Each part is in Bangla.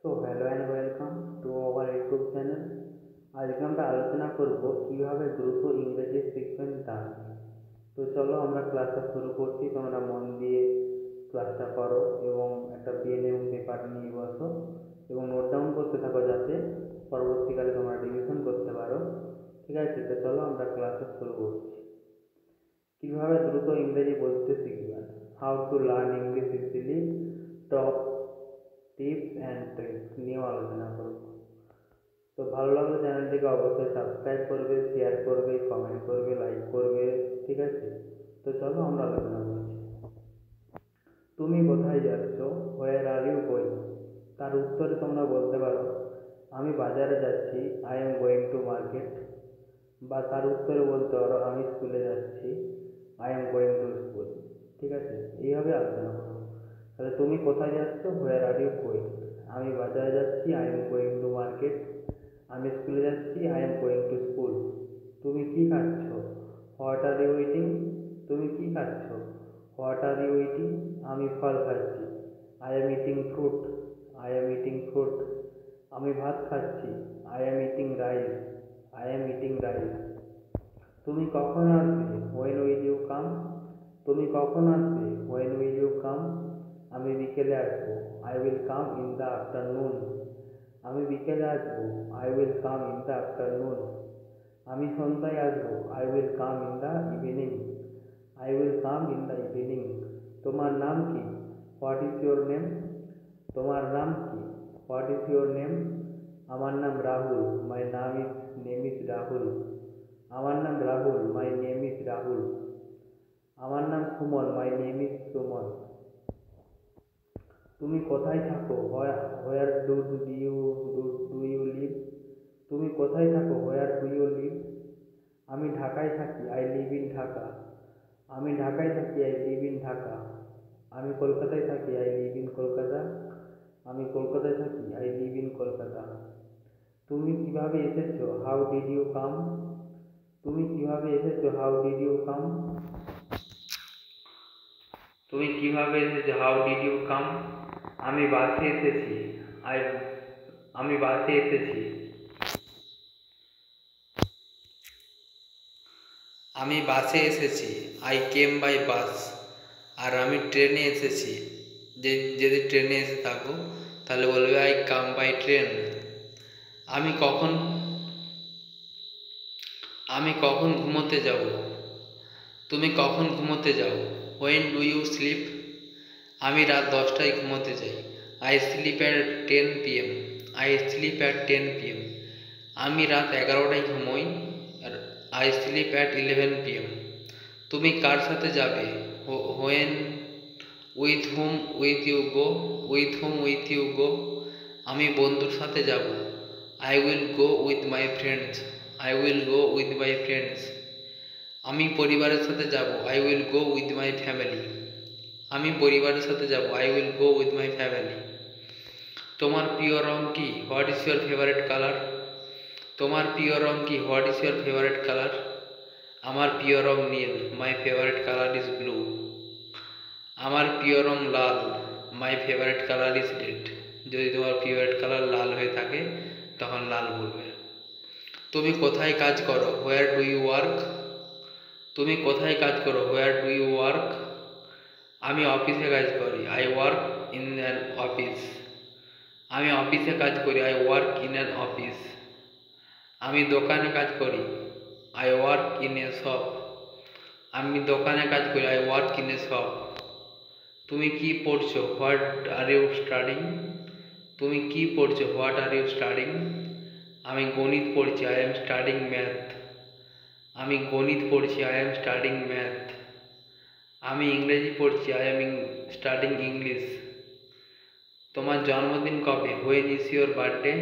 Hello and welcome to our YouTube channel. আজকে আমরা আলোচনা করব কিভাবে দ্রুত ইংরেজি শিখবেন তা নিয়ে। তো চলো আমরা ক্লাসটা শুরু করছি। তোমরা মন দিয়ে ক্লাসটা করো এবং একটা পেন এবং পেপার নিয়ে বসো এবং নোট ডাউন করতে থাকো, যাতে পরবর্তীকালে তোমরা রিভিশন করতে পারো। ঠিক আছে, তো চলো আমরা ক্লাসটা শুরু করছি। কিভাবে দ্রুত ইংরেজি বলতে শিখবেন, how to learn English easily, top tips and tricks নিয়েও আলোচনা করব। তো ভালো লাগলে চ্যানেলটিকে অবশ্যই সাবস্ক্রাইব করবে, শেয়ার করবে, কমেন্ট করবে, লাইক করবে। ঠিক আছে, তো চলো আমরা আলোচনা করছি। তুমি কোথায় যাচ্ছ, হোয়ার আর ইউ গোয়িং? তার উত্তরে তোমরা বলতে পারো, আমি বাজারে যাচ্ছি, I am going to market. বা তার উত্তরে বলতে পারো, আমি স্কুলে যাচ্ছি, I am going to school. ঠিক আছে, এইভাবে আলোচনা করো। তাহলে তুমি কোথায় যাচ্ছ, হোয়ার আর ইউ গোয়িং? আমি বাজারে যাচ্ছি, I am going to market. আমি স্কুলে যাচ্ছি, I am going to school. তুমি কি খাচ্ছ, হোয়াট আর ইউ ইটিং? তুমি কি খাচ্ছ, হোয়াট আর ইউ ইটিং? আমি ফল খাচ্ছি, I am eating fruit. I am eating fruit. আমি ভাত খাচ্ছি, I am eating rice. I am eating rice. তুমি কখন আসবে, হোয়েন উইল ইউ কাম? তুমি কখন আসবে, হোয়েন উইল ইউ কাম? আমি বিকেলে আসবো, I will come in the afternoon. আমি বিকেলে আসবো, I will come in the afternoon. আমি সন্ধ্যায় আসবো, I will come in the evening. I will come in the evening. তোমার নাম কি, হোয়াট ইজ ইউর নেম? তোমার নাম কি, হোয়াট ইজ ইউর নেম? আমার নাম Rahul, my name is Rahul. আমার নাম Rahul, my name is Rahul. আমার নাম Suman, my name is Suman. তুমি কোথায় থাকো, হোয়ার ডু ইউ লিভ? তুমি কোথায় থাকো, হোয়ার ডু ইউ লিভ? আমি ঢাকায় থাকি, আই লিভ ইন ঢাকা। আমি ঢাকায় থাকি, আই লিভ ইন ঢাকা। আমি কলকাতায় থাকি, আই লিভ ইন কলকাতা। আমি কলকাতায় থাকি, আই লিভ ইন কলকাতা। তুমি কিভাবে এসেছো, হাউ ডিড ইউ কাম? তুমি কিভাবে এসেছো, হাউ ডিড ইউ কাম? তুমি কিভাবে এসেছো, হাউ ডিড ইউ কাম? আমি বাসে এসেছি, আই আমি বাসে এসেছি। আমি বাসে এসেছি, আই কেম বাই বাস। আর আমি ট্রেনে এসেছি, যদি ট্রেনে এসে থাকো তাহলে বলবে আই কাম বাই ট্রেন। আমি কখন আমি কখন ঘুমোতে যাব? তুমি কখন ঘুমোতে যাও, হোয়েন ডু ইউ স্লিপ? আমি রাত 10টায় ঘুমোতে যাই, I sleep at 10 PM। I sleep at 10 PM। আমি রাত 11টায় ঘুমোই, আই স্লিপ অ্যাট 11 PM। তুমি কার সাথে যাবে, when with whom with you go? আমি বন্ধুর সাথে যাব, I will go with my friends. I will go with my friends. আমি পরিবারের সাথে যাব, I will go with my family. আমি পরিবারের সাথে যাব, I will go with my family. তোমার প্রিয় রং কি, what is your favourite colour? তোমার প্রিয় রং কি, what is your favourite colour? আমার প্রিয় রং নীল, my favourite colour is blue. আমার প্রিয় রং লাল, my favourite colour is red. যদি তোমার ফেভারিট কালার লাল হয়ে থাকে তখন লাল বলবে। তুমি কোথায় কাজ করো, হোয়ার ডু ইউ ওয়ার্ক? তুমি কোথায় কাজ করো, হোয়ার ডু ইউ ওয়ার্ক? আমি অফিসে কাজ করি, I work in an office. আমি অফিসে কাজ করি, I work in an office. আমি দোকানে কাজ করি, I work in a shop. আমি দোকানে কাজ করি, I work in a shop. তুমি কি পড়ছো, হোয়াট আর ইউ স্টাডিং? তুমি কি পড়ছো, হোয়াট আর ইউ স্টাডিং? আমি গণিত পড়ছি, আই এম স্টাডিং ম্যাথ। আমি গণিত পড়ছি, আই এম স্টাডিং ম্যাথ। আমি ইংরেজি পড়ছি, আই এম স্টাডিং ইংলিশ। তোমার জন্মদিন কবে, হোয়েন ইজ ইউর বার্থডে?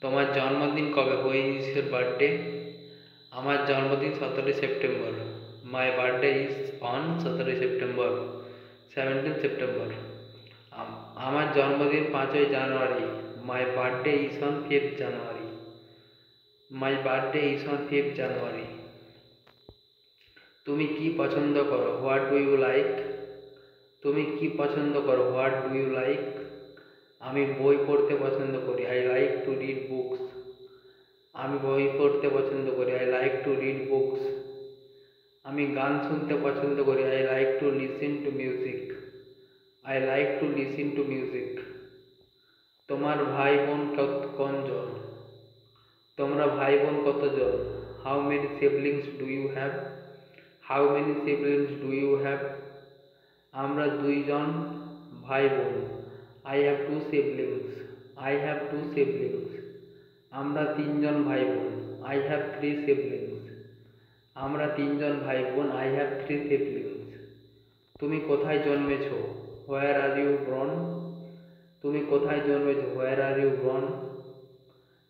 তোমার জন্মদিন কবে, হোয়েন ইজ ইউর বার্থডে? আমার জন্মদিন 17 September. My birthday is on 17 September, 17 September. আমার জন্মদিন 5ই জানুয়ারি। My birthday is on 5th January. My birthday is on 5th January. তুমি কি পছন্দ করো, হোয়াট ডু ইউ লাইক? তুমি কি পছন্দ করো, হোয়াট ডু ইউ লাইক? আমি বই পড়তে পছন্দ করি, I like to read books. আমি বই পড়তে পছন্দ করি, I like to read books. আমি গান শুনতে পছন্দ করি, I like to listen to music. I like to listen to music. তোমার ভাই বোন কতজন? তোমরা ভাই বোন কতজন? How many siblings do you have? How many siblings do you have? আমরা দুইজন ভাই বোন, I have two siblings. I have two siblings. আমরা তিনজন ভাই বোন, আই হ্যাভ থ্রি সিবলিংস। আমরা তিনজন ভাই বোন, আই হ্যাভ থ্রি সিবলিংস। তুমি কোথায় জন্মেছ? হোয়ার আর ইউ বর্ন? তুমি কোথায় জন্মেছ? হোয়ার আর ইউ বর্ন?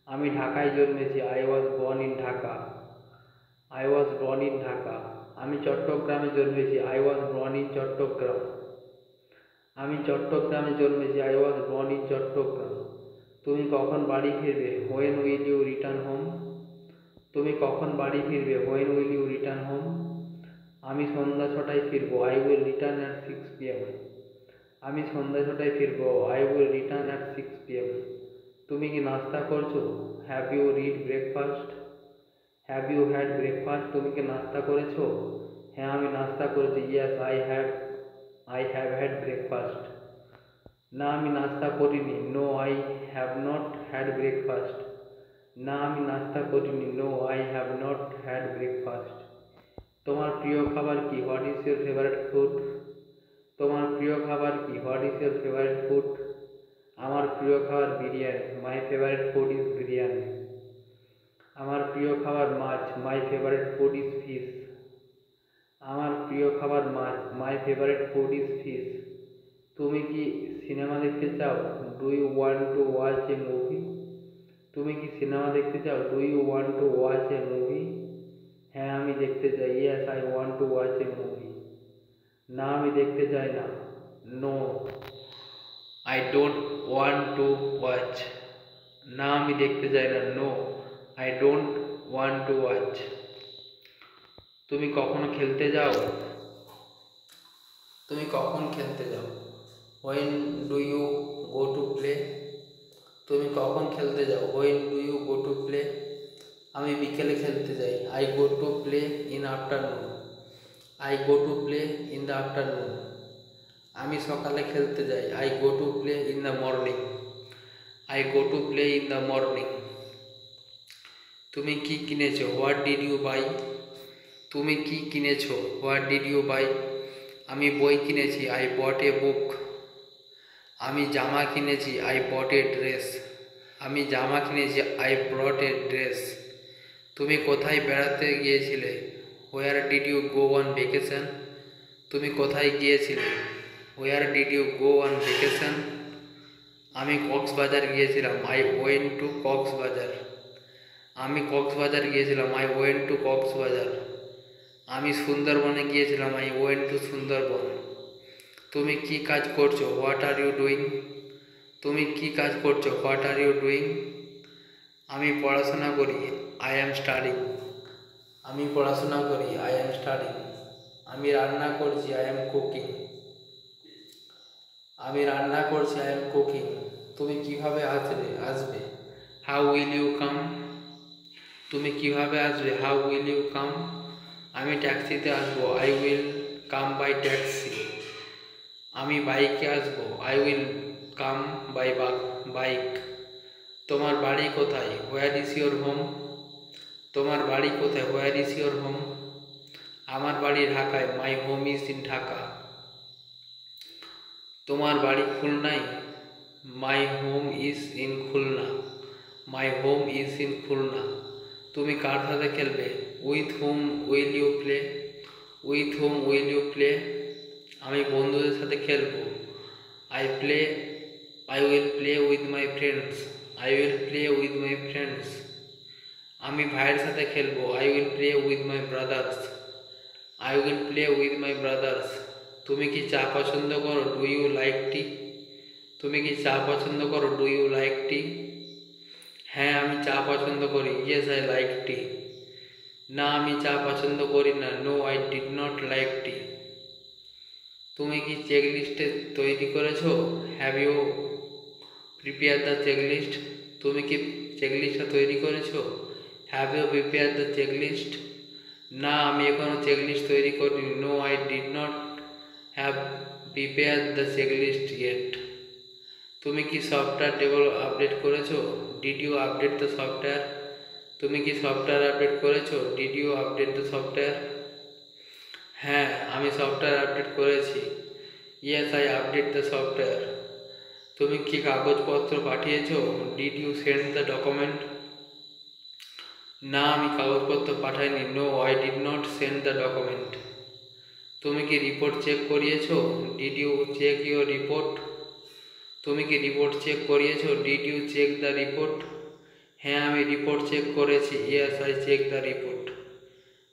আমি ঢাকায় জন্মেছি, I was born in Dhaka. I was born in Dhaka. আমি চট্টগ্রামে জন্মেছি, I was born in Chattogram. আমি চট্টগ্রামে জন্মেছি, I was born in Chattogram. তুমি কখন বাড়ি ফিরবে? When will you return home? তুমি কখন বাড়ি ফিরবে? When will you return home? আমি সন্ধ্যা 6টায় ফিরবো, I will return at 6 PM। আমি সন্ধ্যা 6টায় ফিরবো, I will return at 6 PM। তুমি কি নাস্তা করছো? Have you read breakfast? Have you had breakfast? তুমি কি নাস্তা করেছো? হ্যাঁ, আমি নাস্তা করেছি। Yes, I have had breakfast. না, আমি নাস্তা করিনি। No, I have not had breakfast. না, আমি নাস্তা করিনি। No, I have not had breakfast. তোমার প্রিয় খাবার কি? What is your favourite food? তোমার প্রিয় খাবার কি? What is your favourite food? আমার প্রিয় খাবার biryani. My favourite food is biryani. আমার প্রিয় খাবার মাছ। My favourite food is fish. আমার প্রিয় খাবার মাছ। My favourite food is fish. তুমি কি সিনেমা দেখতে চাও? Do you want to watch a movie? তুমি কি সিনেমা দেখতে চাও? Do you want to watch a movie? হ্যাঁ, আমি দেখতে চাই। Yes, I want to watch a movie. না, আমি দেখতে চাই না। No, I don't want to watch. না, আমি দেখতে চাই না। No, I don't want to watch. তুমি কখনো খেলতে যাও? তুমি কখন খেলতে যাও? When do you go to play? তুমি কখন খেলতে যাও? When do you go to play? আমি বিকেলে খেলতে যাই। I go to play in afternoon. I go to play in the afternoon. আমি সকালে খেলতে যাই। I go to play in the morning. I go to play in the morning. তুমি কি কিনেছো? What did you by? তুমি কি কিনেছো? What did you buy? আমি বই কিনেছি। I bought a book. আমি জামা কিনেছি। I bought a dress. আমি জামা কিনেছি। I brought a dress. তুমি কোথায় বেড়াতে গিয়েছিলে? Where did you go on vacation? তুমি কোথায় গিয়েছিলে? Where did you go on vacation? আমি কক্সবাজার গিয়েছিলাম। I went to Cox's Bazar. আমি কক্সবাজার গিয়েছিলাম। I went to Cox's Bazar. আমি সুন্দরবনে গিয়েছিলাম। I went to Sundarban. তুমি কি কাজ করছো? What are you doing? তুমি কি কাজ করছো? What are you doing? আমি পড়াশোনা করি। I am studying. আমি পড়াশোনা করি। I am studying. আমি রান্না করছি। I am cooking. আমি রান্না করছি। I am cooking. তুমি কিভাবে আসবে? How will you come? তুমি কিভাবে আসবে? How will you come? আমি ট্যাক্সিতে আসবো। I will come by taxi. আমি বাইকে আসবো। I will come by bike. তোমার বাড়ি কোথায়? Where is your home? তোমার বাড়ি কোথায়? Where is your home? আমার বাড়ি ঢাকায়। My home is in Dhaka. তোমার বাড়ি খুলনায়? My home is in Khulna. My home is in Khulna. তুমি কার সাথে খেলবে? With whom will you play? With whom will you play? আমি বন্ধুদের সাথে খেলবো। I will play with my friends. I will play with my friends. আমি ভাইয়ের সাথে খেলবো। I will play with my brothers. I will play with my brothers. তুমি কি চা পছন্দ করো? Do you like tea? তুমি কি চা পছন্দ করো? Do you like tea? হ্যাঁ, আমি চা পছন্দ করি। Yes, I like tea. না, আমি চা পছন্দ করি না। No, I did not like tea. তুমি কি চেক লিস্টে তৈরি করেছো? Have you prepare the checklist, তুমি কি চেকলিস্টটা তৈরি করেছো? Have you prepare the checklist? না, আমি এখনো চেকলিস্ট তৈরি করিনি। No, I did not have prepare the checklist yet. তুমি কি সফটওয়্যার আপডেট করেছো? Did you update the software? তুমি কি সফটওয়্যার আপডেট করেছো? Did you update the software? হ্যাঁ, আমি সফটওয়্যার আপডেট করেছি। Yes, I update the software. তুমি কি কাগজপত্র পাঠিয়েছো? Did you send the document? না, আমি কাগজপত্র পাঠাইনি। No, I did not send the document. তুমি কি রিপোর্ট চেক করিয়েছো? Did you check your report? তুমি কি রিপোর্ট চেক করিয়েছো? Did you check the report? হ্যাঁ, আমি রিপোর্ট চেক করেছি। Yes, I check the report.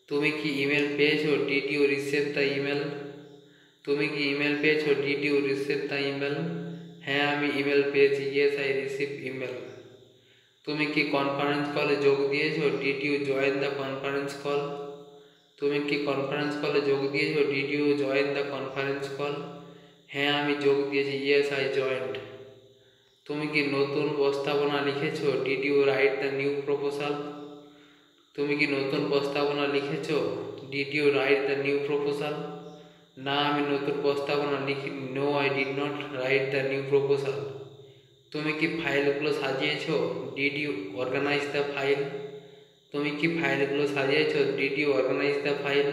তুমি কি ইমেল পেয়েছো? Did you receive the email? তুমি কি ইমেল পেয়েছো? Did you receive the email? হ্যাঁ, আমি ইমেল পেয়েছি। Yes, I receive email. তুমি কি কনফারেন্স কলে যোগ দিয়েছো? Did you join the conference call? তুমি কি কনফারেন্স কলে যোগ দিয়েছো? Did you join the conference call? হ্যাঁ, আমি যোগ দিয়েছি। Yes, I joined. তুমি কি নতুন প্রস্তাবনা লিখেছো? Did you write the new proposal? তুমি কি নতুন প্রস্তাবনা লিখেছো? Did you write the new proposal? না, আমি নতুন প্রস্তাবনা লিখিনি। No, I did not write the new proposal. তুমি কি ফাইলগুলো সাজিয়েছো? Did you organise the file? তুমি কি ফাইলগুলো সাজিয়েছো? Did you organise the file?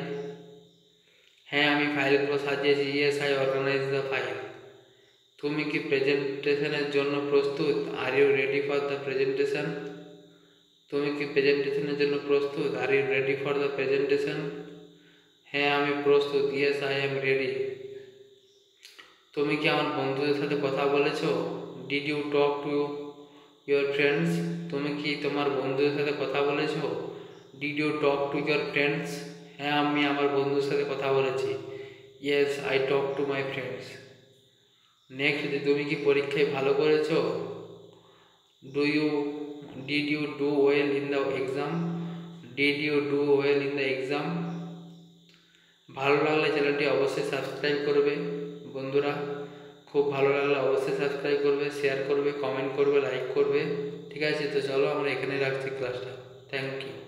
হ্যাঁ, আমি ফাইলগুলো সাজিয়েছি। Yes, I organise the file. তুমি কি প্রেজেন্টেশনের জন্য প্রস্তুত? Are you ready for the presentation? তুমি কি প্রেজেন্টেশনের জন্য প্রস্তুত? Are you ready for the presentation? হ্যাঁ, আমি প্রস্তুত। Yes, I am ready. তুমি কি আমার বন্ধুদের সাথে কথা বলেছো? Did you talk to your friends? তুমি কি তোমার বন্ধুদের সাথে কথা বলেছো? Did you talk to your friends? হ্যাঁ, আমি আমার বন্ধুদের সাথে কথা বলেছি। Yes, I talk to my friends. Next, তুমি কি পরীক্ষায় ভালো করেছো? Did you do well in the exam? Did you do well in the exam? ভালো লাগলে চ্যানেলটি অবশ্যই সাবস্ক্রাইব করবে বন্ধুরা। খুব ভালো লাগলে অবশ্যই সাবস্ক্রাইব করবে, শেয়ার করবে, কমেন্ট করবে, লাইক করবে। ঠিক আছে, তো চলো আমরা এখানে রাখছি ক্লাসটা। Thank you.